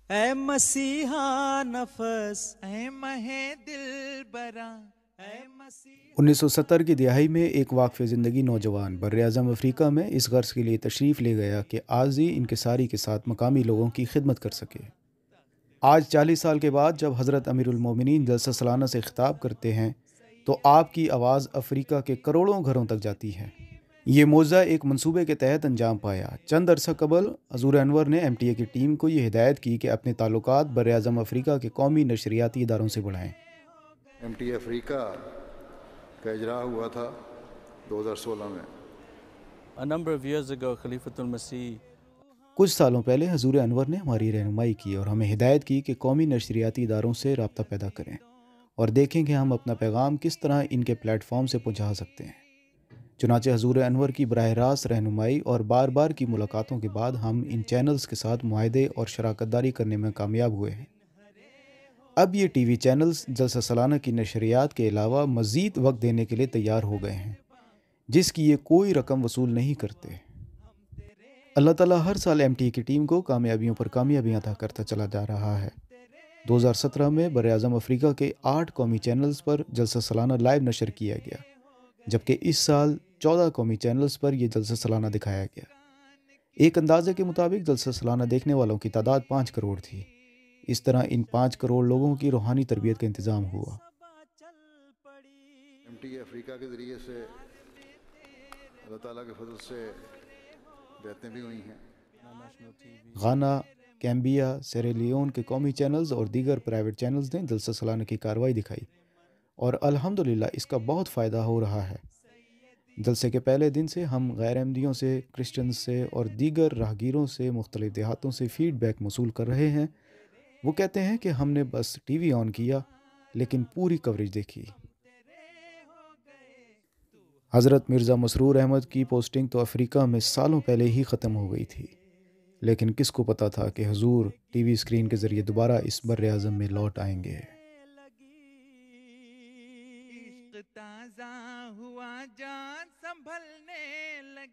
اے مسیحا نفس، اے مہے دل برا، اے مسیحا۔ 1970 کی دہائی میں ایک واقف زندگی نوجوان براعظم افریقہ میں اس غرض کے لیے تشریف لے گیا کہ عارضی انکساری کے ساتھ مقامی لوگوں کی خدمت کر سکے۔ آج 40 سال کے بعد جب حضرت امیر المومنین جلسہ سالانہ سے خطاب کرتے ہیں تو آپ کی آواز افریقہ کے کروڑوں گھروں تک جاتی ہے۔ یہ معجزہ ایک منصوبے کے تحت انجام پایا۔ چند عرصہ قبل حضور انور نے ایم ٹی اے کی ٹیم کو یہ ہدایت کی کہ اپنے تعلقات براعظم افریقہ کے قومی نشریاتی اداروں سے بڑھائیں۔ ایم ٹی اے افریقہ کا اجرا ہوا تھا 2016 میں۔ A number of years ago, Khalifatul Masih کچھ سالوں پہلے حضور انور نے ہماری رہنمائی کی اور ہمیں ہدایت کی کہ قومی نشریاتی اداروں سے رابطہ پیدا کریں اور دیکھیں کہ ہم اپنا پیغام کس طرح ان کے پلیٹ فارم سے پہنچا سکتے ہیں۔ چنانچہ حضور انور کی براہ راست رہنمائی اور بار بار کی ملاقاتوں کے بعد ہم ان چینلز کے ساتھ معاہدے اور شراکت داری کرنے میں کامیاب ہوئے ہیں۔ اب یہ ٹی وی چینلز جلسہ سالانہ کی نشریات کے علاوہ مزید وقت دینے کے لیے تیار ہو گئے ہیں، جس کی یہ کوئی رقم وصول نہیں کرتے۔ اللہ تعالیٰ ہر سال ایم ٹی اے کی ٹیم کو کامیابیوں پر کامیابیاں عطا کرتا چلا جا رہا ہے۔ 2017 میں براعظم افریقہ کے 8 قومی چینلز پر جلسہ سالانہ لائیو نشر کیا گیا، جبکہ اس سال 14 قومی چینلز پر یہ جلسہ سالانہ دکھایا گیا۔ ایک اندازے کے مطابق جلسہ سالانہ دیکھنے والوں کی تعداد 5 کروڑ تھی۔ اس طرح ان 5 کروڑ لوگوں کی روحانی تربیت کا انتظام ہوا۔ ایم ٹی اے افریقہ کے ذریعے سے اللہ تعالیٰ کے فضل سے بیعتیں بھی ہوئی ہیں۔ غانا، کیمبیا، سیریلیون کے قومی چینلز اور دیگر پرائیویٹ چینلز نے جلسہ سالانہ کی کارروائی دکھائی اور الحمدللہ اس کا بہت فائدہ ہو رہا ہے۔ جلسے کے پہلے دن سے ہم غیر احمدیوں سے، کرسچنز سے اور دیگر راہگیروں سے مختلف دیہاتوں سے فیڈ بیک موصول کر رہے ہیں۔ وہ کہتے ہیں کہ ہم نے بس ٹی وی آن کیا لیکن پوری کوریج دیکھی۔ حضرت مرزا مسرور احمد کی پوسٹنگ تو افریقہ میں سالوں پہلے ہی ختم ہو گئی تھی، لیکن کس کو پتا تھا کہ حضور ٹی وی اسکرین کے ذریعے دوبارہ اس بر اعظم میں لوٹ آئیں گے۔ عشق تازہ ہوا، جان سنبھلنے لگی۔